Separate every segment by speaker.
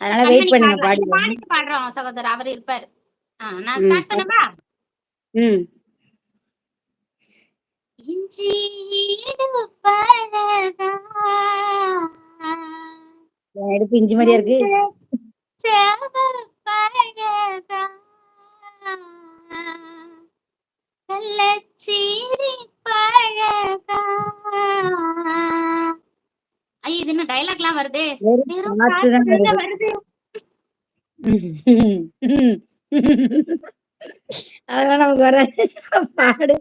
Speaker 1: அதனால வெயிட்
Speaker 2: கண்மணி
Speaker 1: பண்ணுங்க
Speaker 2: பாடலாம். இது
Speaker 1: பாடிடுவோம்.
Speaker 2: பாடிட்டு பாடுறோம் சகோதரர். அவரு இருப்பாரு. நான்
Speaker 1: ம்.
Speaker 2: ஸ்டார்ட் பண்ணவா?
Speaker 1: ம்.
Speaker 2: இஞ்சி ஈடு பழகா
Speaker 1: என் எடுப்பு இஞ்சி மாதிரியா இருக்கு.
Speaker 2: பழகா கள்ளச்சீரி பழகா. ஐயோ இது என்ன டைலாக்லாம் வருது.
Speaker 1: வெறும்
Speaker 2: வெறும்
Speaker 1: காற்று தான்
Speaker 2: காத்துதாங்க
Speaker 1: வருது.
Speaker 2: வருது.
Speaker 1: அதெல்லாம் நமக்கு வராது. பாடு.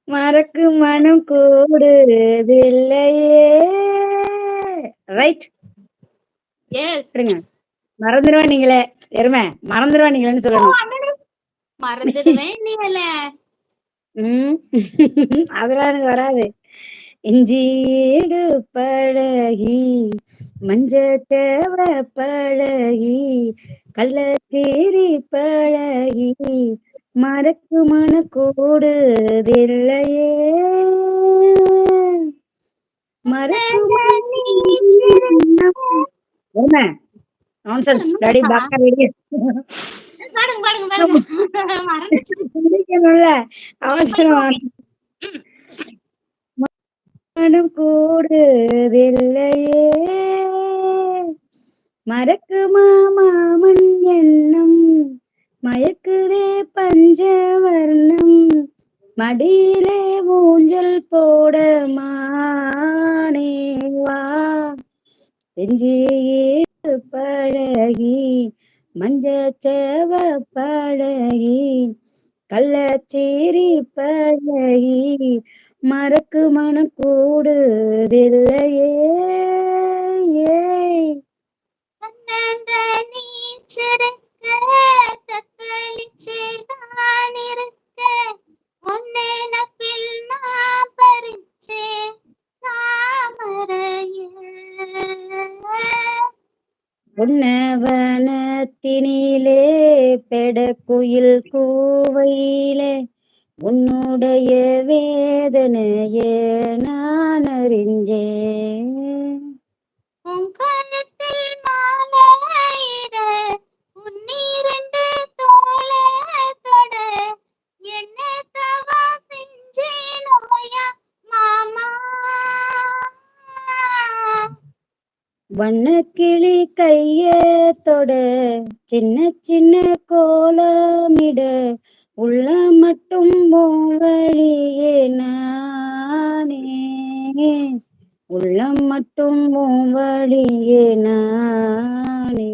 Speaker 1: மறக்கு மனம் கூடுதில்லையே. ரைட்.
Speaker 2: எஸ்.
Speaker 1: விடுங்க. மறந்துருவேன் நீங்களே. எருமை மறந்துருவேன் நீங்களேன்னு சொல்லணும்.
Speaker 2: மறந்துடுவேன் நீங்கள.
Speaker 1: ம். அதெல்லாம் எனக்கு வராது. இஞ்சீடு பழகி மஞ்சத்தேவ பழகி கள்ளச்சீரி பழகி மறக்கு மன கூடுதில்லையே. மறக்கு என்ன நான்சென்ஸ் டாடி பாக்கா ரெடி.
Speaker 2: பாடுங்க பாடுங்க பாடுங்க. மறந்துச்சு.
Speaker 1: முடிக்கணும்ல அவசரம். மனம் கூடுதில்லையே. மறக்குமா மாமன் எண்ணம் மயக்குதே பஞ்சவர்ணம் மடியிலே ஊஞ்சல் போட மானேவா. செஞ்சியேடு பழகி மஞ்சச்சேவ பழகி கள்ளச்சீரி பழகி மறக்கு மனம் கூடுதில்லையே.
Speaker 2: அண்ணந்த நீச்சருக்க தத்தளிச்சு நான் இருக்க ஒன்னே நப்பில் நான் பறிச்சேன் தாமரையில்.
Speaker 1: உன்னவனத்தினிலே பெடக்குயில் கூவையிலே உன்னுடைய வேதனையே நான் அறிஞ்சேன்.
Speaker 2: உன் கழுத்தில் மாலையிட உன்னிரண்டு தோளை தொட என்ன தவா செஞ்சேனோயா மாமா.
Speaker 1: வண்ணக்கிளி கைய தொட சின்ன சின்ன கோலமிட உள்ள மட்டும் வழியே நானே உள்ளம் மட்டும் வழியே நானே.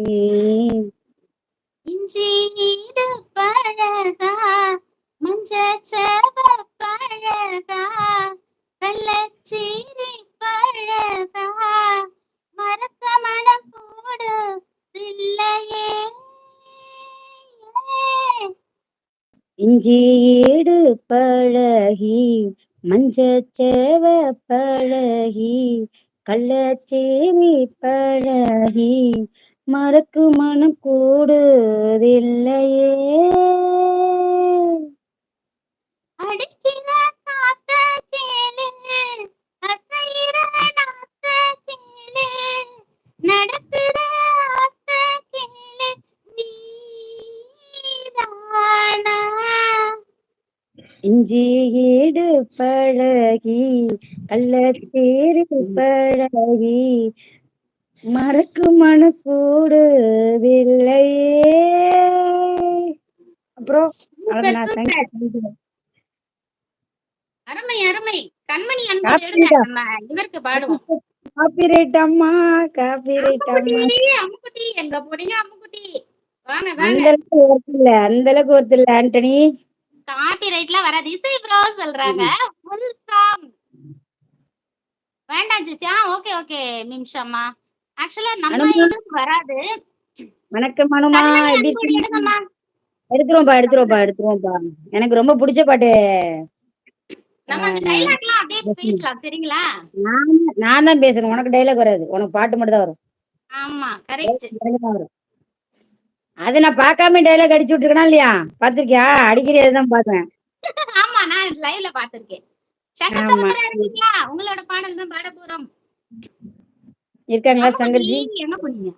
Speaker 2: இஞ்சி ஈடு பழகா மஞ்சச்சவ பழகா கள்ளச்சீரி பழகா மறக்க மனம் கூடுதில்லையே.
Speaker 1: இஞ்சியீடு பழகி மஞ்சச்சேவ பழகி கள்ளச்சேரி பழகி மறக்கு மனம் கூடுதில்லையே.
Speaker 2: அடிக்கிற காத்த கேளு அசைகிற நாத்த கேளு நடக்கிற ஆத்த கேளு நீதானா.
Speaker 1: இஞ்சியீடு பழகி கள்ளச்சேரி பழகி மறக்கு மனம் கூடுதில்லையே. அப்புறம்
Speaker 2: சூப்பர் சூப்பர். அருமை அருமை. கண்மணி அன்போடு எடுங்க நம்ம இவருக்கு பாடுவோம்.
Speaker 1: காப்பிரைட் அம்மா காப்பிரைட் அம்மா.
Speaker 2: அம்முக்குட்டி எங்க போறீங்க அம்முக்குட்டி வாங்க
Speaker 1: அந்த
Speaker 2: வாங்க.
Speaker 1: அளவுக்கு ஒர்த் இல்ல அந்த அளவுக்கு ஒர்த் இல்ல ஆண்டனி.
Speaker 2: காப்பி ரைட்ல வராது. இசை ப்ரோ சொல்றாங்க ஃபுல் சாங் வேண்டாம் ஜிசியா. Okay okay நிமிஷம்மா. ஆக்சுவலா நம்ம இதுக்கு வராது.
Speaker 1: வணக்கம் அனுமா
Speaker 2: கண்மணி
Speaker 1: எப்படி
Speaker 2: அன்போடு எடுங்கம்மா.
Speaker 1: எடுத்துருவோம்ப்பா. எனக்கு ரொம்ப பிடிச்ச பாட்டு.
Speaker 2: நம்ம அந்த டைலாக்லாம் அப்படியே பேசலாம் சரிங்களா?
Speaker 1: நான் தான் பேசுறேன். உனக்கு டைலாக் வராது. உனக்கு பாட்டு மட்டும் தான் வரும்.
Speaker 2: ஆமா கரெக்ட்.
Speaker 1: அது நான் பார்க்காம டைலாக் அடிச்சு விட்டுருக்கேனா இல்லையா? பாத்திருக்கியா? அடிக்கடி அதுதான் பாத்தேன்.
Speaker 2: ஆமா நான் லைவ்ல பாத்திருக்கேன். சங்கர் சகோதரா இருக்கீங்களா? உங்களோட பாடல் தான் பாட போறோம்.
Speaker 1: இருக்காங்களா சங்கர்ஜி?
Speaker 2: எங்க போனீங்க?